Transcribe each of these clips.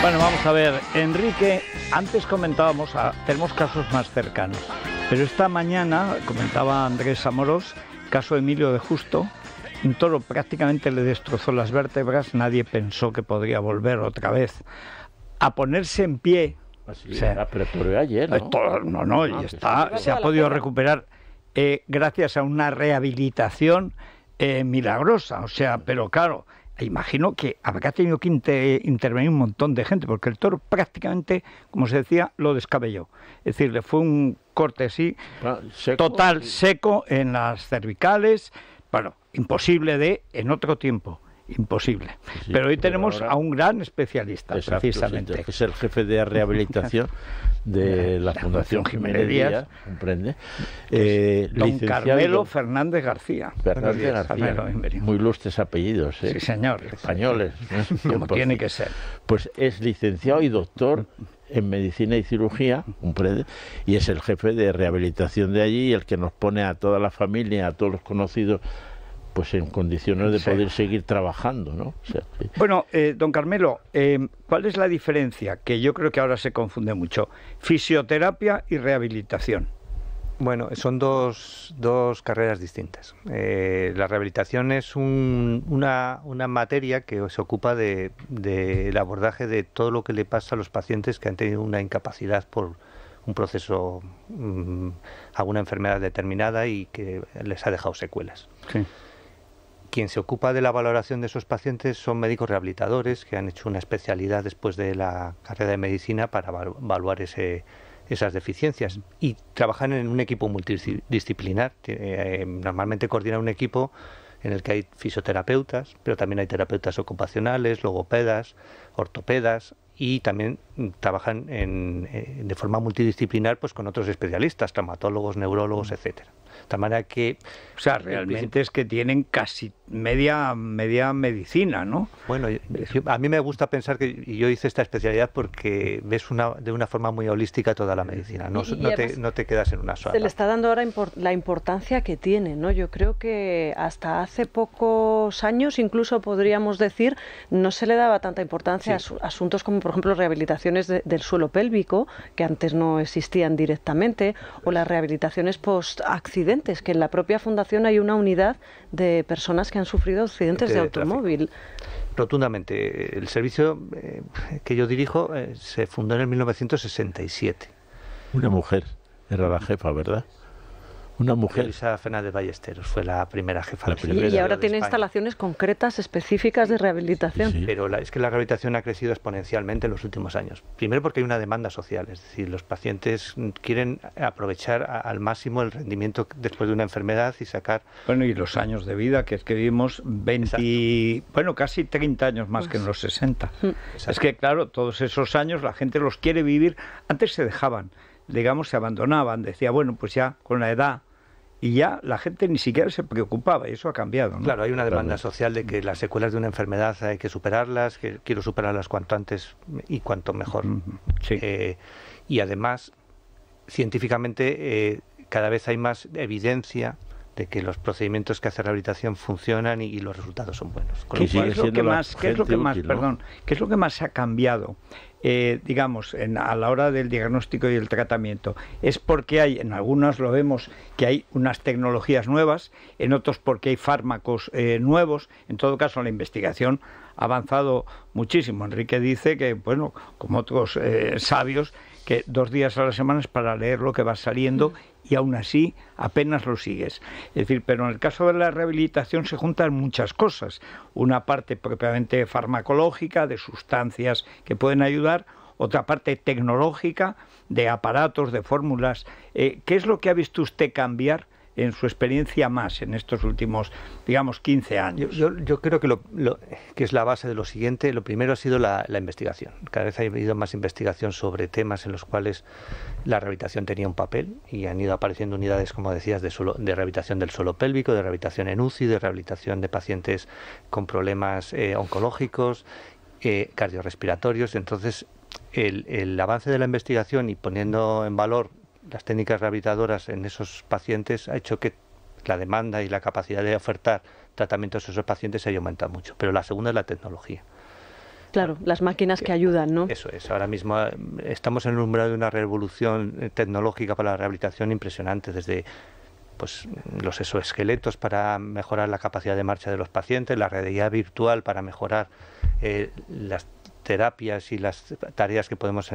Bueno, vamos a ver, Enrique, antes comentábamos, tenemos casos más cercanos, pero esta mañana comentaba Andrés Amorós, caso Emilio de Justo, un toro prácticamente le destrozó las vértebras, nadie pensó que podría volver otra vez a ponerse en pie. Así, pero ayer, ¿no? Y está, se ha podido recuperar gracias a una rehabilitación milagrosa, o sea, pero claro, imagino que habrá tenido que intervenir un montón de gente, porque el toro prácticamente, como se decía, lo descabelló. Es decir, le fue un corte así, total, seco en las cervicales, bueno, imposible en otro tiempo. Imposible. Sí, pero hoy tenemos a un gran especialista, precisamente. Sí, que es el jefe de rehabilitación de la Fundación Jiménez Díaz, comprende. Don Carmelo Fernández García. Fernández García, muy ilustres apellidos, Sí, señor. Españoles. Como tiene que ser. Pues es licenciado y doctor en medicina y cirugía, comprende, y es el jefe de rehabilitación de allí, y el que nos pone a toda la familia, a todos los conocidos, pues en condiciones de poder seguir trabajando, ¿no? O sea, sí. Bueno, don Carmelo, ¿cuál es la diferencia? Que yo creo que ahora se confunde mucho. Fisioterapia y rehabilitación. Bueno, son dos carreras distintas. La rehabilitación es una materia que se ocupa del abordaje de todo lo que le pasa a los pacientes que han tenido una incapacidad por un proceso, alguna enfermedad determinada y que les ha dejado secuelas. Sí. Quien se ocupa de la valoración de esos pacientes son médicos rehabilitadores que han hecho una especialidad después de la carrera de medicina para evaluar esas deficiencias y trabajan en un equipo multidisciplinar. Normalmente coordina un equipo en el que hay fisioterapeutas, pero también hay terapeutas ocupacionales, logopedas, ortopedas, y también trabajan de forma multidisciplinar pues con otros especialistas, traumatólogos, neurólogos, etcétera. De tal manera que... O sea, realmente es que tienen casi media medicina, ¿no? Bueno, a mí me gusta pensar que yo hice esta especialidad porque ves de una forma muy holística toda la medicina, no te quedas en una sola. Se le está dando ahora la importancia que tiene, ¿no? Yo creo que hasta hace pocos años, incluso podríamos decir, no se le daba tanta importancia a asuntos como, por ejemplo, rehabilitaciones del suelo pélvico, que antes no existían directamente, o las rehabilitaciones post-accidentes, que en la propia fundación hay una unidad de personas que han sufrido accidentes de automóvil. Rotundamente. El servicio que yo dirijo se fundó en el 1967. Una mujer era la jefa, ¿verdad? Una mujer. Elisa Fernández Ballesteros fue la primera jefa. Y ahora tiene instalaciones concretas, específicas de rehabilitación. Sí. Pero es que la rehabilitación ha crecido exponencialmente en los últimos años. Primero porque hay una demanda social, es decir, los pacientes quieren aprovechar al máximo el rendimiento después de una enfermedad y sacar... Bueno, y los años de vida, que es que vivimos casi 30 años más que en los 60. Es que, claro, todos esos años la gente los quiere vivir. Antes se dejaban, digamos, se abandonaban, decía, bueno, pues ya con la edad, y ya la gente ni siquiera se preocupaba, y eso ha cambiado, ¿no? Claro, hay una demanda social de que las secuelas de una enfermedad hay que superarlas, que quiero superarlas cuanto antes y cuanto mejor. Sí. Y además, científicamente, cada vez hay más evidencia de que los procedimientos que hace rehabilitación funcionan y los resultados son buenos. ¿Qué es lo que más ha cambiado? Digamos, a la hora del diagnóstico y el tratamiento, es porque en algunos lo vemos que hay unas tecnologías nuevas, en otros porque hay fármacos nuevos. En todo caso, la investigación ha avanzado muchísimo. Enrique dice que, bueno, como otros sabios, que 2 días a la semana es para leer lo que va saliendo y aún así apenas lo sigues. Es decir, pero en el caso de la rehabilitación se juntan muchas cosas. Una parte propiamente farmacológica, de sustancias que pueden ayudar, otra parte tecnológica, de aparatos, de fórmulas. ¿Qué es lo que ha visto usted cambiar en su experiencia más en estos últimos, digamos, 15 años? Yo creo que que es la base de lo siguiente. Lo primero ha sido la investigación. Cada vez ha habido más investigación sobre temas en los cuales la rehabilitación tenía un papel y han ido apareciendo unidades, como decías, de rehabilitación del suelo pélvico, de rehabilitación en UCI, de rehabilitación de pacientes con problemas oncológicos, cardiorrespiratorios. Entonces, el avance de la investigación y poniendo en valor las técnicas rehabilitadoras en esos pacientes ha hecho que la demanda y la capacidad de ofertar tratamientos a esos pacientes se haya aumentado mucho. Pero la segunda es la tecnología. Claro, las máquinas que ayudan, ¿no? Eso es. Ahora mismo estamos en el umbral de una revolución tecnológica para la rehabilitación impresionante, desde pues los exoesqueletos para mejorar la capacidad de marcha de los pacientes, la realidad virtual para mejorar las terapias y las tareas que podemos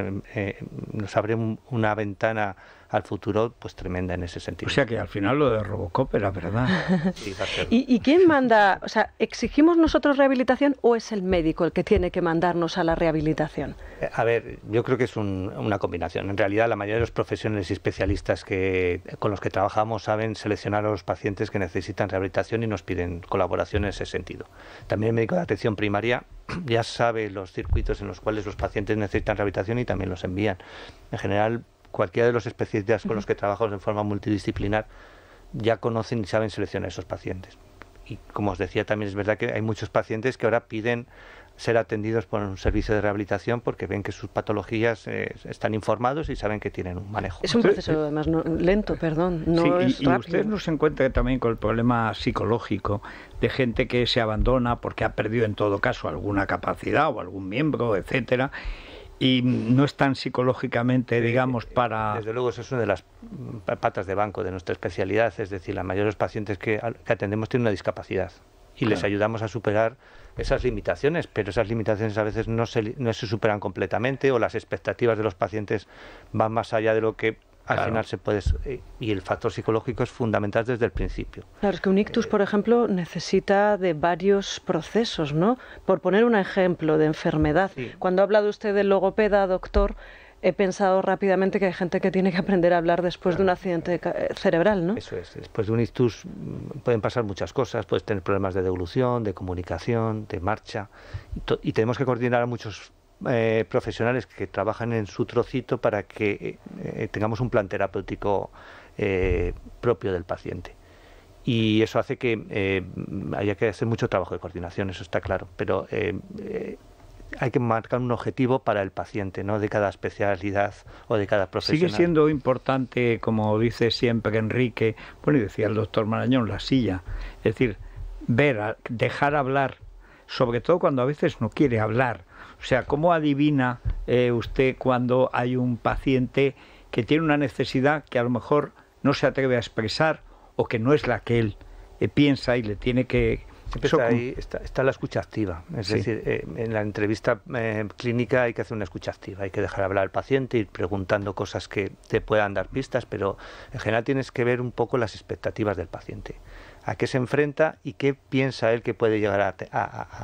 nos abre una ventana al futuro pues tremenda en ese sentido. O sea que al final lo de Robocop era verdad. Sí, va a ser. ¿Y quién manda? O sea, ¿exigimos nosotros rehabilitación o es el médico el que tiene que mandarnos a la rehabilitación? A ver, yo creo que es una combinación. En realidad, la mayoría de los profesionales y especialistas con los que trabajamos saben seleccionar a los pacientes que necesitan rehabilitación y nos piden colaboración en ese sentido. También el médico de atención primaria ya sabe los circuitos en los cuales los pacientes necesitan rehabilitación y también los envían. En general, cualquiera de los especialistas con los que trabajamos de forma multidisciplinar ya conocen y saben seleccionar a esos pacientes. Y como os decía, también es verdad que hay muchos pacientes que ahora piden ser atendidos por un servicio de rehabilitación porque ven que sus patologías están informados y saben que tienen un manejo. Es un proceso además lento, perdón, no sí, es y rápido. usted no se encuentra también con el problema psicológico de gente que se abandona porque ha perdido en todo caso alguna capacidad o algún miembro, etcétera, y no están psicológicamente, digamos, para... Desde luego, eso es una de las patas de banco de nuestra especialidad, es decir, la mayoría de los pacientes que atendemos tienen una discapacidad y les ayudamos a superar esas limitaciones, pero esas limitaciones a veces no se superan completamente o las expectativas de los pacientes van más allá de lo que al final se puede... Y el factor psicológico es fundamental desde el principio. Claro, es que un ictus, por ejemplo, necesita de varios procesos, ¿no? Por poner un ejemplo de enfermedad. Sí. Cuando ha hablado usted del logopeda, doctor, he pensado rápidamente que hay gente que tiene que aprender a hablar después de un accidente cerebral, ¿no? Eso es. Después de un ictus pueden pasar muchas cosas. Puedes tener problemas de deglución, de comunicación, de marcha. Y tenemos que coordinar a muchos profesionales que trabajan en su trocito para que tengamos un plan terapéutico propio del paciente. Y eso hace que haya que hacer mucho trabajo de coordinación, eso está claro. Pero hay que marcar un objetivo para el paciente, ¿no? De cada especialidad o de cada profesional. Sigue siendo importante, como dice siempre Enrique, bueno, y decía el doctor Marañón, la silla. Es decir, dejar hablar, sobre todo cuando a veces no quiere hablar. O sea, ¿cómo adivina usted cuando hay un paciente que tiene una necesidad que a lo mejor no se atreve a expresar o que no es la que él piensa y le tiene que... Siempre está la escucha activa. Es decir, en la entrevista clínica hay que hacer una escucha activa. Hay que dejar hablar al paciente, ir preguntando cosas que te puedan dar pistas, pero en general tienes que ver un poco las expectativas del paciente. A qué se enfrenta y qué piensa él que puede llegar a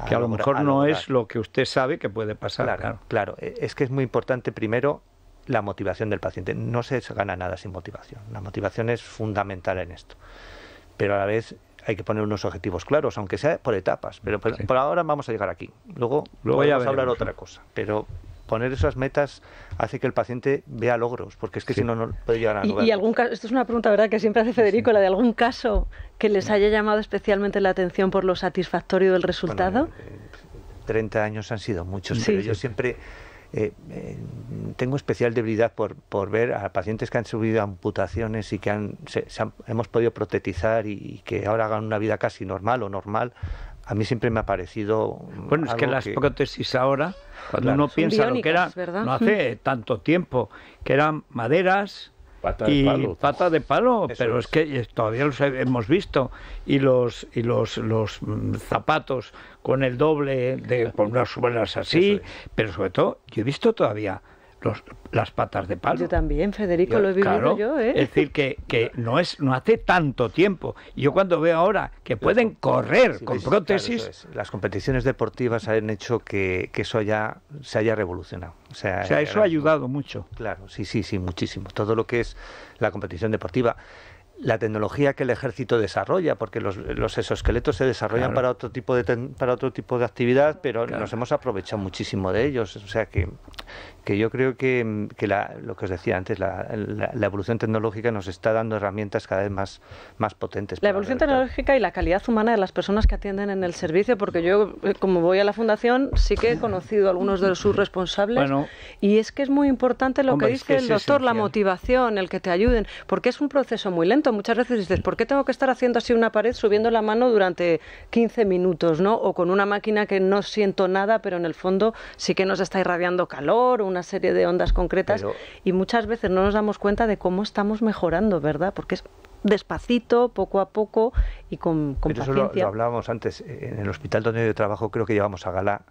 que a lo mejor no es lo que usted sabe que puede pasar. Claro. Es que es muy importante primero la motivación del paciente. No se gana nada sin motivación. La motivación es fundamental en esto. Pero a la vez hay que poner unos objetivos claros, aunque sea por etapas. Pero por ahora vamos a llegar aquí. Luego vamos a hablar otra cosa. Pero poner esas metas hace que el paciente vea logros, porque es que si no puede llegar a lograr. ¿Y algún caso? Esto es una pregunta, ¿verdad?, que siempre hace Federico, la de algún caso que les haya llamado especialmente la atención por lo satisfactorio del resultado. Bueno, 30 años han sido muchos, pero yo siempre tengo especial debilidad por ver a pacientes que han sufrido amputaciones y que hemos podido protetizar y que ahora hagan una vida casi normal o normal. A mí siempre me ha parecido... Bueno, es que las prótesis ahora, cuando uno piensa lo que era, ¿verdad? No hace tanto tiempo, que eran maderas pata de palo, pero es que todavía los hemos visto, y los zapatos con el doble de por unas suelas así, pero sobre todo yo he visto todavía las patas de palo. Yo también, Federico, lo he vivido yo, ¿eh? Es decir, que no hace tanto tiempo. Yo cuando veo ahora que pueden correr con prótesis... Claro, las competiciones deportivas han hecho que eso ya se haya revolucionado. O sea, eso ha ayudado mucho. Claro, sí, muchísimo. Todo lo que es la competición deportiva. La tecnología que el ejército desarrolla, porque los exoesqueletos se desarrollan para otro tipo de actividad, pero nos hemos aprovechado muchísimo de ellos. O sea que que yo creo que lo que os decía antes, la evolución tecnológica nos está dando herramientas cada vez más potentes. La evolución tecnológica y la calidad humana de las personas que atienden en el servicio, porque yo, como voy a la Fundación, sí que he conocido a algunos de sus responsables, y es que es muy importante lo que dice el doctor, la motivación, el que te ayuden, porque es un proceso muy lento. Muchas veces dices, ¿por qué tengo que estar haciendo así una pared subiendo la mano durante 15 minutos, ¿no? O con una máquina que no siento nada, pero en el fondo sí que nos está irradiando calor, una serie de ondas concretas, y muchas veces no nos damos cuenta de cómo estamos mejorando, ¿verdad? Porque es despacito, poco a poco y con paciencia. Eso lo hablábamos antes. En el hospital donde yo trabajo creo que llevamos a gala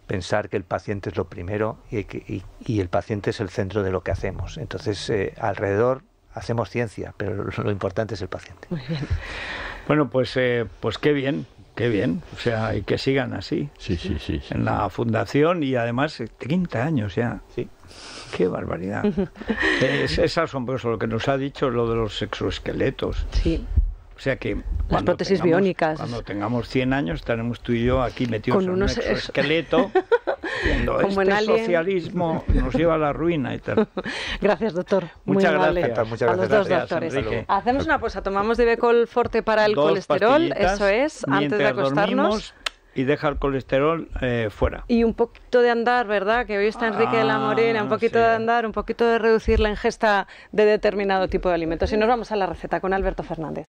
pensar que el paciente es lo primero y el paciente es el centro de lo que hacemos. Entonces, alrededor hacemos ciencia, pero lo importante es el paciente. Muy bien. Bueno, pues qué bien. Qué bien, o sea, y que sigan así. Sí. En la fundación y además 30 años ya. Sí. Qué barbaridad. Es asombroso lo que nos ha dicho, lo de los exoesqueletos. Sí. O sea que las prótesis biónicas. Cuando tengamos 100 años estaremos tú y yo aquí metidos en un exoesqueleto. Diciendo, este socialismo nos lleva a la ruina y tal. Gracias, doctor. Muchas gracias. A los dos doctores. Enrique. Hacemos una cosa, tomamos Divecol Forte para el colesterol, eso es, antes de acostarnos. Y deja el colesterol fuera. Y un poquito de andar, ¿verdad? Que hoy está Enrique de la Morena, un poquito de andar, un poquito de reducir la ingesta de determinado tipo de alimentos. Y nos vamos a la receta con Alberto Fernández.